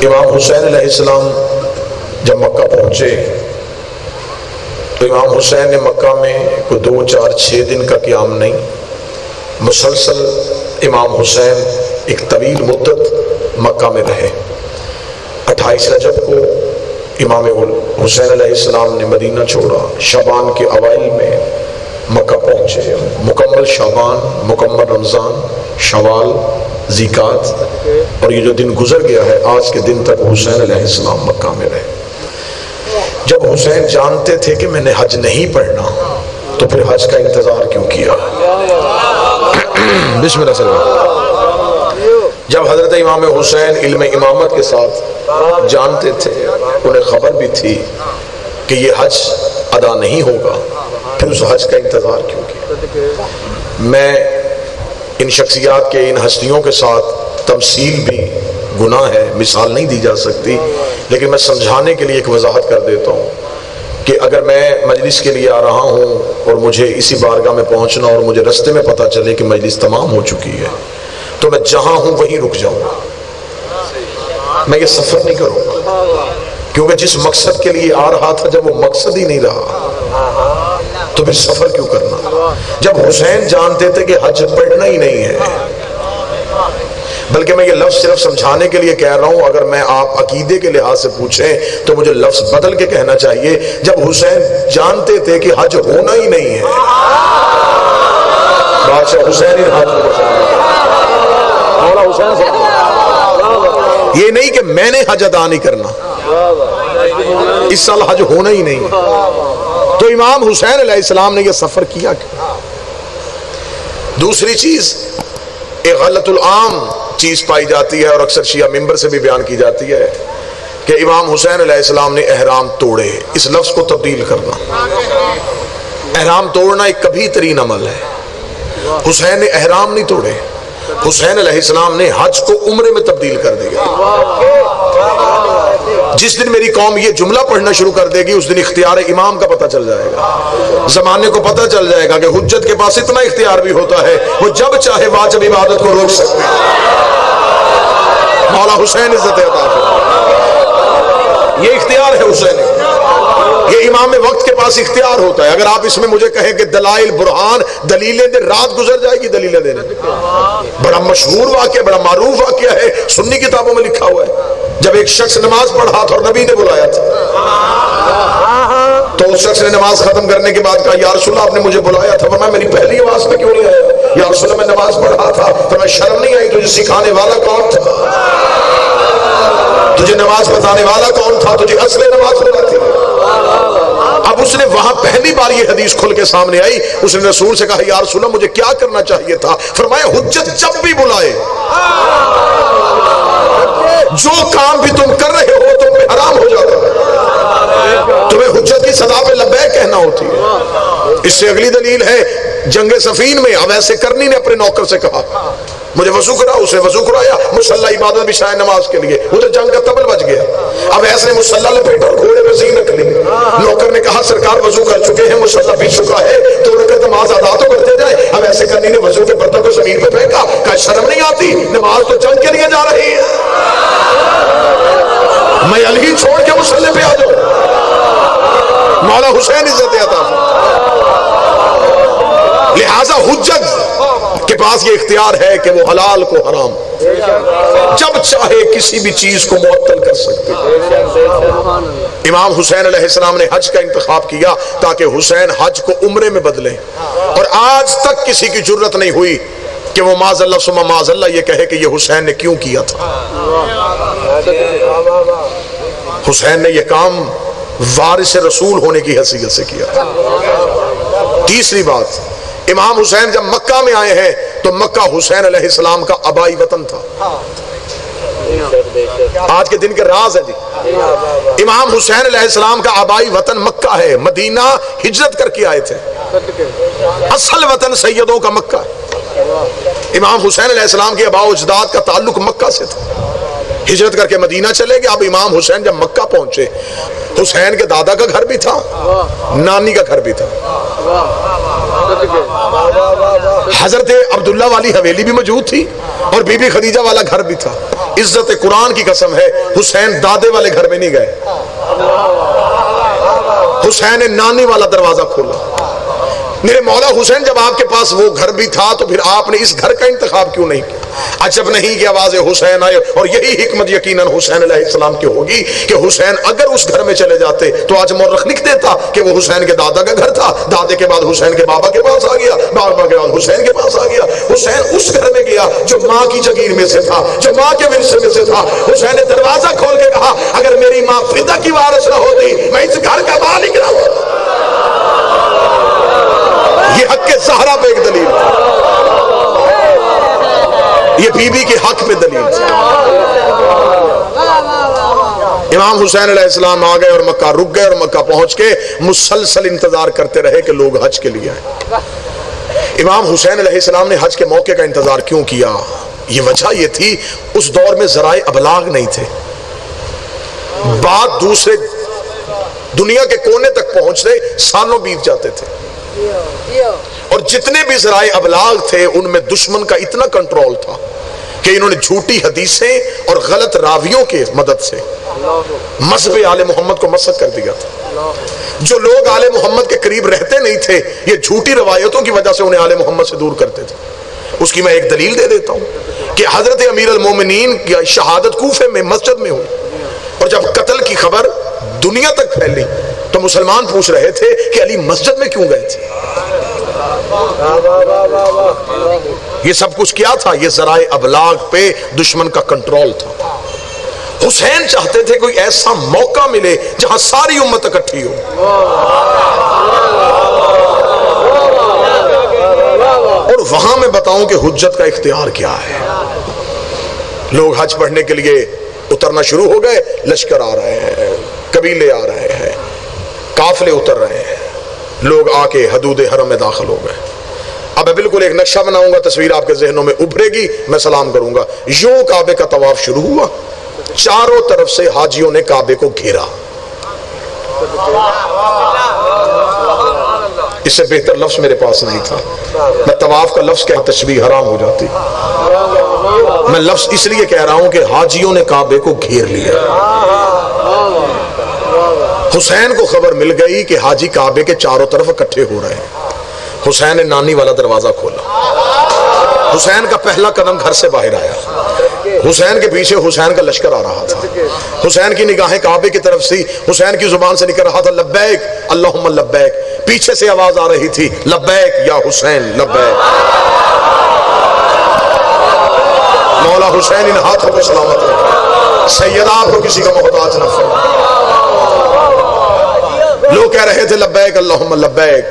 امام حسین علیہ السلام جب مکہ پہنچے تو امام حسین نے مکہ میں کوئی 2 4 6 دن کا قیام نہیں، مسلسل امام حسین ایک طویل مدت مکہ میں رہے۔ 28 رجب کو امام حسین علیہ السلام نے مدینہ چھوڑا، شعبان کے اوائل میں مکہ پہنچے۔ مکمل شعبان، مکمل رمضان، شوال، ذیقات، اور یہ جو دن گزر گیا ہے آج کے دن تک حسین علیہ السلام مکہ میں رہے۔ جب حسین جانتے تھے کہ میں نے حج نہیں پڑھنا تو پھر حج کا انتظار کیوں کیا؟ بسم اللہ صلی اللہ۔ جب حضرت امام حسین علم امامت کے ساتھ جانتے تھے، انہیں خبر بھی تھی کہ یہ حج ادا نہیں ہوگا، پھر اس حج کا انتظار کیوں کیا؟ میں ان شخصیات کے، ان ہستیوں کے ساتھ تمثیل بھی گناہ ہے، مثال نہیں دی جا سکتی، لیکن میں سمجھانے کے لیے ایک وضاحت کر دیتا ہوں کہ اگر میں مجلس کے لیے آ رہا ہوں اور مجھے اسی بارگاہ میں پہنچنا اور مجھے رستے میں پتہ چلے کہ مجلس تمام ہو چکی ہے تو میں جہاں ہوں وہیں رک جاؤں گا، میں یہ سفر نہیں کروں گا، کیونکہ جس مقصد کے لیے آ رہا تھا جب وہ مقصد ہی نہیں رہا تو پھر سفر کیوں کرنا؟ جب حسین جانتے تھے کہ حج پڑھنا ہی نہیں ہے، بلکہ میں یہ لفظ صرف سمجھانے کے لیے کہہ رہا ہوں، اگر میں آپ عقیدے کے لحاظ سے پوچھیں تو مجھے لفظ بدل کے کہنا چاہیے، جب حسین جانتے تھے کہ حج ہونا ہی نہیں ہے، بادشاہ حسین مولا حسین سے یہ نہیں کہ میں نے حج ادا نہیں کرنا، اس سال حج ہونا ہی نہیں ہے، تو امام حسین علیہ السلام نے یہ سفر کیا۔ دوسری چیز، ایک غلط العام چیز پائی جاتی ہے اور اکثر شیعہ ممبر سے بھی بیان کی جاتی ہے کہ امام حسین علیہ السلام نے احرام توڑے۔ اس لفظ کو تبدیل کرنا، احرام توڑنا ایک کبھی ترین عمل ہے۔ حسین نے احرام نہیں توڑے، حسین علیہ السلام نے حج کو عمرے میں تبدیل کر دیا۔ جس دن میری قوم یہ جملہ پڑھنا شروع کر دے گی اس دن اختیار امام کا پتہ چل جائے گا، زمانے کو پتہ چل جائے گا کہ حجت کے پاس اتنا اختیار بھی ہوتا ہے، وہ جب چاہے واجب عبادت کو روک سکتے ہیں۔ مولا حسین عزت عطا فرمائے، یہ اختیار ہے حسین، یہ امام وقت کے پاس اختیار ہوتا ہے۔ اگر آپ اس میں مجھے کہیں کہ دلائل برہان، دلیلیں دے، رات گزر جائے گی دلیلیں دینے۔ بڑا مشہور واقعہ، بڑا معروف واقعہ ہے، سنی کتابوں میں لکھا ہوا ہے۔ جب ایک شخص نماز پڑھا تھا اور نبی نے بلایا تھا تو اس شخص نے نماز ختم کرنے کے بعد کہا یا رسول اللہ آپ نے مجھے بلایا تھا، فرمایا میری پہلی آواز میں کیوں نہیں آیا؟ یا رسول اللہ میں نماز پڑھا تھا، فرمایا شرم نہیں آئی؟ تجھے سکھانے والا کون تھا؟ تجھے نماز بتانے والا کون تھا؟ تجھے اصل نماز بتاتی تھی۔ اب اس نے وہاں پہلی بار یہ حدیث کھل کے سامنے آئی، اس نے رسول سے کہا یا رسول اللہ مجھے کیا کرنا چاہیے تھا؟ فرمایا حجت جب بھی بلائے، جو کام بھی تم کر رہے ہو تم پہ حرام ہو جاتا ہے، تمہیں حجت کی صدا پہ لبیک کہنا ہوتی ہے۔ اس سے اگلی دلیل ہے جنگ صفین میں اب ایسے کرنی نے اپنے نوکر سے کہا مجھے وضو کرا، اسے وضو کرایا، مصلی عبادت بچھائے نماز کے لیے، ادھر جنگ کا تبل بچ گیا۔ اب ایسے نے مصلی لپیٹا اور گھوڑے پہ زین رکھ لی۔ نوکر نے کہا سرکار وضو کر چکے ہیں، مصلی بچ چکا ہے، 2 رکعت نماز ادا تو کرتے جائے۔ اب ایسے کرنی نے وضو کے برتن کو زمین پہ پھینکا، کہا شرم نہیں آتی؟ نماز تو جنگ کے لیے جا رہی ہے، میں علی چھوڑ کے مصلی پہ آ جاؤں۔ مولا حسین عزت عطا لہذا حجت کے پاس یہ اختیار ہے کہ وہ حلال کو حرام جب چاہے کسی بھی چیز کو معطل کر سکتے۔ امام حسین علیہ السلام نے حج کا انتخاب کیا تاکہ حسین حج کو عمرے میں بدلیں، اور آج تک کسی کی جرت نہیں ہوئی کہ وہ معاذ اللہ ثم معاذ اللہ یہ کہے کہ یہ حسین نے کیوں کیا تھا۔ حسین نے یہ کام وارث رسول ہونے کی حیثیت سے کیا۔ تیسری بات، امام حسین جب مکہ میں آئے ہیں تو مکہ حسین علیہ السلام کا آبائی وطن تھا۔ آج کے دن کے راز ہے جی، امام حسین علیہ السلام کا آبائی وطن مکہ ہے، مدینہ ہجرت کر کے آئے تھے، اصل وطن سیدوں کا مکہ ہے۔ امام حسین علیہ السلام کے آباء و اجداد کا تعلق مکہ سے تھا، ہجرت کر کے مدینہ چلے گئے۔ اب امام حسین جب مکہ پہنچے، حسین کے دادا کا گھر بھی تھا، نانی کا گھر بھی تھا، حضرت عبداللہ والی حویلی بھی موجود تھی اور بی بی خدیجہ والا گھر بھی تھا. عزت قرآن کی قسم ہے حسین دادے والے گھر میں نہیں گئے, حسین نے نانی والا دروازہ کھولا. میرے مولا حسین جب آپ کے پاس وہ گھر بھی تھا تو پھر آپ نے اس گھر کا انتخاب کیوں نہیں کیا؟ عجب نہیں کہ آواز حسین آئے, اور یہی حکمت یقیناً حسین علیہ السلام کی ہوگی کہ حسین اگر اس گھر میں چلے جاتے تو آج مورخ لکھ دیتا کہ وہ حسین کے دادا کا گھر تھا, دادے کے بعد حسین کے بابا کے پاس آ گیا, بابا کے بعد حسین کے پاس آ گیا. حسین اس گھر میں گیا جو ماں کی جگیر میں سے تھا, جو ماں کے ورثے میں سے تھا. حسین نے دروازہ کھول کے کہا اگر میری ماں فدا کی وارث نہ ہوتی میں اس گھر کا مالک نہ ہوتا. یہ حق کے زہرا پہ ایک دلیل, یہ بی بی کے حق میں دلیل. امام حسین علیہ السلام آ گئے اور مکہ رک گئے, اور مکہ پہنچ کے مسلسل انتظار کرتے رہے کہ لوگ حج کے لیے آئیں. امام حسین علیہ السلام نے حج کے موقع کا انتظار کیوں کیا؟ یہ وجہ یہ تھی اس دور میں ذرائع ابلاغ نہیں تھے, بات دوسرے دنیا کے کونے تک پہنچتے سالوں بیت جاتے تھے, اور جتنے بھی ذرائع ابلاغ تھے ان میں دشمن کا اتنا کنٹرول تھا کہ انہوں نے جھوٹی حدیثیں اور غلط راویوں کے مدد سے مذہب آل محمد کو مسخ کر دیا تھا. جو لوگ آل محمد کے قریب رہتے نہیں تھے یہ جھوٹی روایتوں کی وجہ سے انہیں آل محمد سے دور کرتے تھے. اس کی میں ایک دلیل دے دیتا ہوں کہ حضرت امیر المومنین کی شہادت کوفے میں مسجد میں ہوئی, اور جب قتل کی خبر دنیا تک پھیلی تو مسلمان پوچھ رہے تھے کہ علی مسجد میں کیوں گئے تھے. یہ سب کچھ کیا تھا؟ یہ ذرائع ابلاغ پہ دشمن کا کنٹرول تھا. حسین چاہتے تھے کوئی ایسا موقع ملے جہاں ساری امت اکٹھی ہو. اور وہاں میں بتاؤں کہ حجت کا اختیار کیا ہے. لوگ حج پڑھنے کے لیے اترنا شروع ہو گئے, لشکر آ رہے ہیں, قبیلے آ رہے ہیں, قافلے اتر رہے ہیں, لوگ آ کے حدود حرم میں داخل ہو گئے. اب میں بالکل ایک نقشہ بناؤں گا, تصویر آپ کے ذہنوں میں ابھرے گی, میں سلام کروں گا. یوں کعبے کا طواف شروع ہوا, چاروں طرف سے حاجیوں نے کعبے کو گھیرا. اس سے بہتر لفظ میرے پاس نہیں تھا. میں طواف کا لفظ کہہ تشبیہ حرام ہو جاتی, میں لفظ اس لیے کہہ رہا ہوں کہ حاجیوں نے کعبے کو گھیر لیا. حسین کو خبر مل گئی کہ حاجی کعبے کے چاروں طرف اکٹھے ہو رہے ہیں. حسین نے نانی والا دروازہ کھولا. حسین کا پہلا قدم گھر سے باہر آیا. حسین کے پیچھے حسین کا لشکر آ رہا تھا. حسین کی نگاہیں کعبے کی طرف سے, حسین کی زبان سے نکل رہا تھا لبیک اللہم لبیک. پیچھے سے آواز آ رہی تھی لبیک یا حسین لبیک. مولا حسین ان ہاتھوں کو سلامت رکھے, سیدہ آپ کو کسی کا محتاج نہ فرمائے. لوگ کہہ رہے تھے لبیک اللہم لبیک,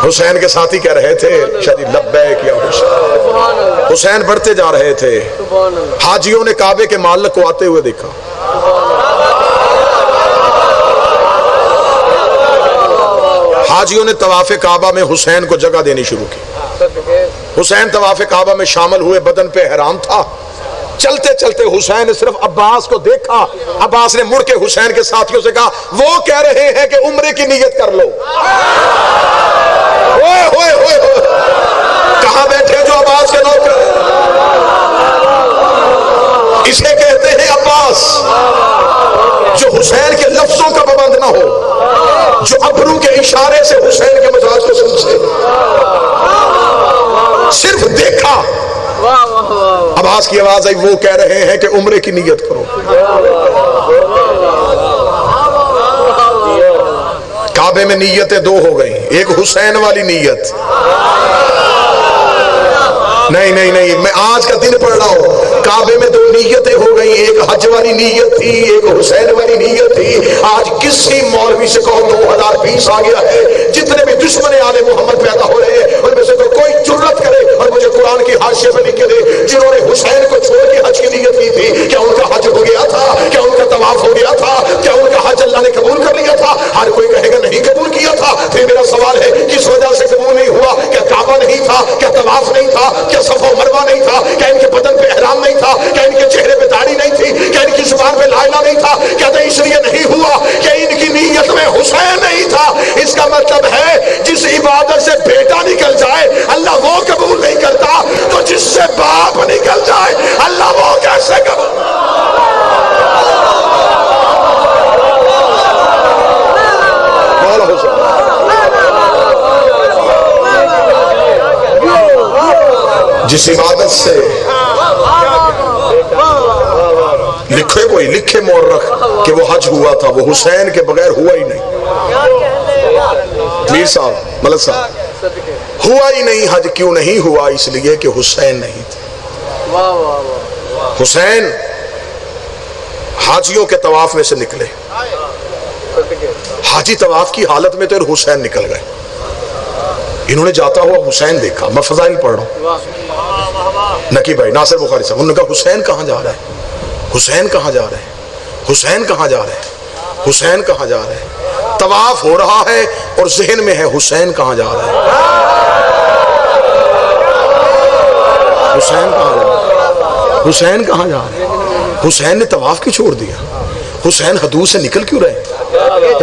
حسین کے ساتھی کہہ رہے تھے شاید لبیک یا حسین. حسین بڑھتے جا رہے تھے. حاجیوں نے کعبے کے معلق کو آتے ہوئے دیکھا. حاجیوں نے طواف کعبہ میں حسین کو جگہ دینی شروع کی. حسین طواف کعبہ میں شامل ہوئے, بدن پہ احرام تھا. چلتے چلتے حسین نے صرف عباس کو دیکھا. عباس نے مڑ کے حسین کے ساتھیوں سے کہا وہ کہہ رہے ہیں کہ عمرے کی نیت کر لو. کہاں بیٹھے جو عباس کے نوکر؟ اسے کہتے ہیں عباس جو حسین کے لفظوں کا پابند نہ ہو, جو ابرو کے اشارے سے حسین کے مزاج کو سمجھے. صرف دیکھا. عباس کی آواز آئی وہ کہہ رہے ہیں کہ عمرے کی نیت کرو. کعبے میں نیتیں دو ہو گئیں. ایک حسین والی نیت, نہیں میں آج کا دن پڑھ رہا ہوں. کعبے میں دو نیتیں ہو گئیں, ایک حج والی نیت تھی, ایک حسین والی نیت تھی. آج کسی مولوی سے کہو 2020 آ گیا ہے, جتنے بھی دشمن آل محمد پیدا ہو رہے ہیں ان میں سے تو کوئی جرت کرے اور مجھے قرآن کی حاشیے پہ لکھ کے دے جنہوں نے حسین کو چھوڑ کے حج کی نیت کی تھی. کیا ان کا حج ہو گیا تھا؟ کیا ان کا طواف ہو گیا تھا؟ کیا ان کا حج اللہ نے قبول کر لیا تھا؟ ہر کوئی کہے گا نہیں قبول کیا تھا. پھر میرا سوال ہے کس وجہ سے قبول نہیں ہوا؟ کیا کعبہ نہیں تھا؟ کیا طواف نہیں تھا؟ کیا صفا و مروہ نہیں تھا؟ کیا ان کے بدن پہ احرام نہیں تھا؟ کیا ان کے چہرے پہ داڑھی نہیں تھی؟ کیا ان کی زبان پہ لا الہ نہیں تھا؟ کیا تو اس لیے نہیں ہوا کہ ان کی نیت میں حسین نہیں تھا؟ اس کا مطلب ہے جس عبادت جس عبادت سے لکھے کوئی لکھے مورخ کہ وہ حج ہوا تھا، وہ حسین کے بغیر ہوا ہی نہیں۔ میر صاحب، ملک صاحب، ہوا ہی نہیں۔ حج کیوں نہیں ہوا؟ اس لیے کہ حسین نہیں تھے۔ حسین حاجیوں کے طواف میں سے نکلے، حاجی طواف کی حالت میں تھے اور حسین نکل گئے۔ انہوں نے جاتا ہوا حسین دیکھا، میں فضائل پڑھ رہا ہوں، نقی بھائی ناصر بخاری صاحب، انہوں نے کہا حسین کہاں جا رہا ہے؟ حسین کہاں جا رہے ہیں؟ حسین کہاں جا رہے ہیں؟ حسین کہاں جا رہے ہیں؟ طواف ہو رہا ہے اور ذہن میں ہے حسین کہاں جا رہا ہے؟ حسین کہاں جا رہا ہے؟ حسین کہاں جا رہے ہیں؟ حسین نے طواف کیوں چھوڑ دیا؟ حسین حدود سے نکل کیوں رہے؟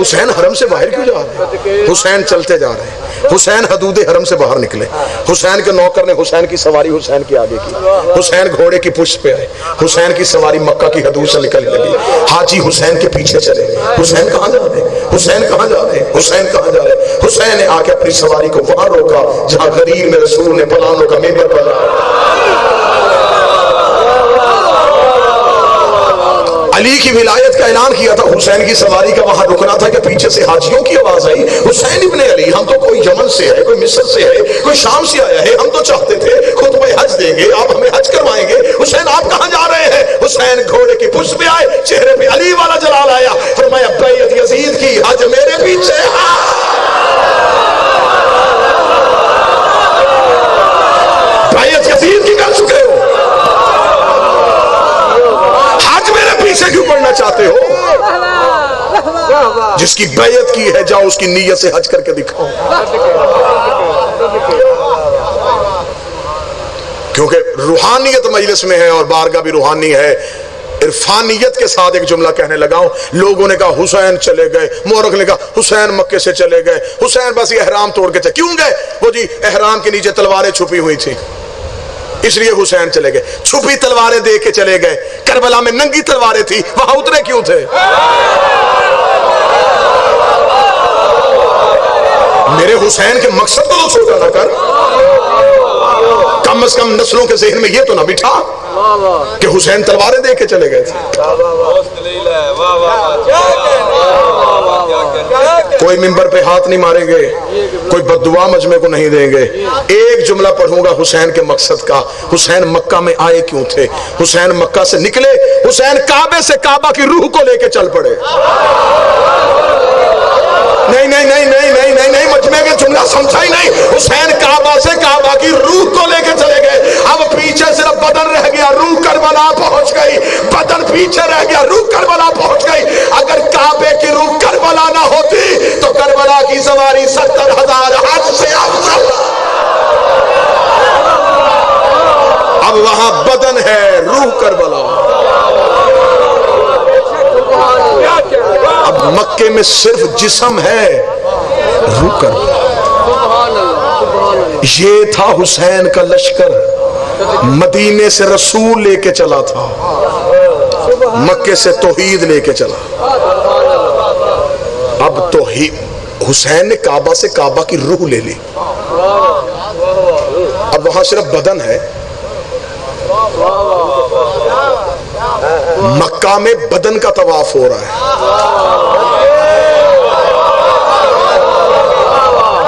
حسین حرم سے باہر کیوں جا رہے ہیں؟ حسین چلتے جا رہے ہیں۔ حسین حدود حرم سے باہر نکلے، حسین کے نوکر نے حسین کی سواری حسین کے آگے کی، حسین گھوڑے کی پشت پہ آئے، حسین کی سواری مکہ کی حدود سے نکلنے لگی، حاجی حسین کے پیچھے چلے۔ حسین کہاں جا رہے ہیں؟ حسین کہاں جا رہے ہیں؟ حسین کہاں جا رہے ہیں؟ حسین نے آ کے اپنی سواری کو وہاں روکا جہاں غریب میں رسول نے پلانوں کا ممبر بنایا۔ علی کی ولایت کا اعلان کیا تھا، حسین کی سواری کا وہاں رکنا تھا کہ پیچھے سے حاجیوں کی آواز آئی، حسین ابن علی، ہم تو کوئی یمن سے ہے، کوئی مصر سے ہے، کوئی شام سے آیا ہے، ہم تو چاہتے تھے خطبہ حج دیں گے، آپ ہمیں حج کروائیں گے، حسین آپ کہاں جا رہے ہیں؟ حسین گھوڑے کی پشت پہ آئے، چہرے پہ علی والا جلال آیا، فرمایا بیعت یزید کی، حج میرے پیچھے۔ بیعت یزید کی کر چکے ہو، پیچھے کیوں پڑھنا چاہتے ہو؟ جس کی بیعت کی ہے جاؤ اس کی نیت سے حج کر کے دکھاؤ۔ کیونکہ روحانیت مجلس میں ہے اور بارگاہ بھی روحانی ہے۔ عرفانیت کے ساتھ ایک جملہ کہنے لگا ہوں، لوگوں نے کہا حسین چلے گئے، مورخ نے کہا حسین مکے سے چلے گئے، حسین بس یہ احرام توڑ کے چلے، کیوں گئے؟ وہ جی احرام کے نیچے تلواریں چھپی ہوئی تھی اس لیے حسین چلے گئے، چھپی تلواریں دے کے چلے گئے۔ کربلا میں ننگی تلواریں تھی، وہاں اترے کیوں تھے؟ میرے حسین کے مقصد کو تو چھوٹا نہ کر، کم از کم نسلوں کے ذہن میں یہ تو نہ بٹھا کہ حسین تلواریں دے کے چلے گئے تھے۔ کوئی ممبر پہ ہاتھ نہیں ماریں گے، کوئی بددعا مجمع کو نہیں دیں گے۔ ایک جملہ پڑھوں گا حسین کے مقصد کا۔ حسین مکہ میں آئے کیوں تھے؟ حسین مکہ سے نکلے، حسین کعبے سے کعبہ کی روح کو لے کے چل پڑے۔ نہیں نہیں نہیں نہیں نہیں نہیں نہیں، مجمع کے جملہ سمجھا ہی نہیں۔ حسین کعبہ سے کعبہ کی روح کو لے کے چلے گئے۔ اب پیچھے صرف بدن رہ گیا، روح کربلا پہنچ گئی۔ بدن پیچھے رہ گیا، روح کربلا پہنچ گئی۔ اگر کعبے کی روح کربلا نہ ہوتی تو کربلا کی سواری 70,000 حج سے افضل۔ اب وہاں بدن ہے، روح کربلا۔ اب مکے میں صرف جسم ہے، روح کربلا۔ یہ تھا حسین کا لشکر، مدینے سے رسول لے کے چلا تھا، مکے سے توحید لے کے چلا۔ اب توحید، حسین نے کعبہ سے کعبہ کی روح لے لی، اب وہاں صرف بدن ہے۔ مکہ میں بدن کا طواف ہو رہا ہے،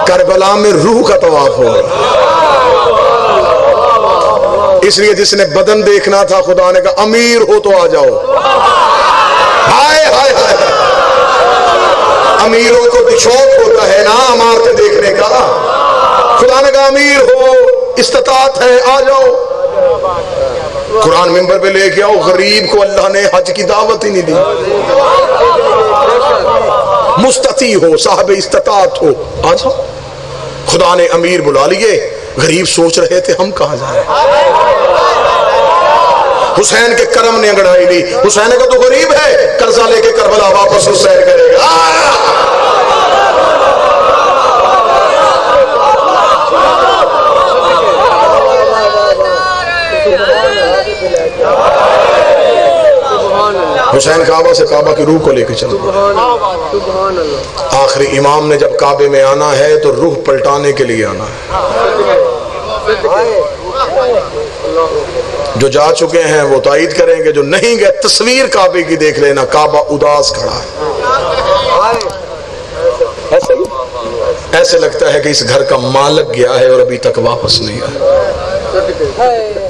کربلا میں روح کا طواف ہو رہا ہے۔ اس لیے جس نے بدن دیکھنا تھا خدا نے کہا امیر ہو تو آ جاؤ۔ ہائے ہائے ہائے، امیروں کو شوق ہوتا ہے نا عمارتیں دیکھنے کا۔ خدا نے کہا امیر ہو، استطاعت ہے، آ جاؤ۔ قرآن ممبر پہ لے کے آؤ، غریب کو اللہ نے حج کی دعوت ہی نہیں دی۔ مستطیع ہو، صاحب استطاعت ہو، آ جاؤ۔ خدا نے امیر بلا لیے، غریب سوچ رہے تھے ہم کہاں جائیں۔ حسین کے کرم نے انگڑائی لی، حسین کا تو غریب ہے، قرضہ لے کے کربلا واپس حسین کرے گا۔ حسین کعبہ سے کعبہ کی روح کو لے کے چلو۔ آخری امام نے جب کعبے میں آنا ہے تو روح پلٹانے کے لیے آنا ہے۔ جو جا چکے ہیں وہ تائید کریں گے، جو نہیں گئے تصویر کعبے کی دیکھ لینا، کعبہ اداس کھڑا ہے، ایسے لگتا ہے کہ اس گھر کا مالک گیا ہے اور ابھی تک واپس نہیں آیا۔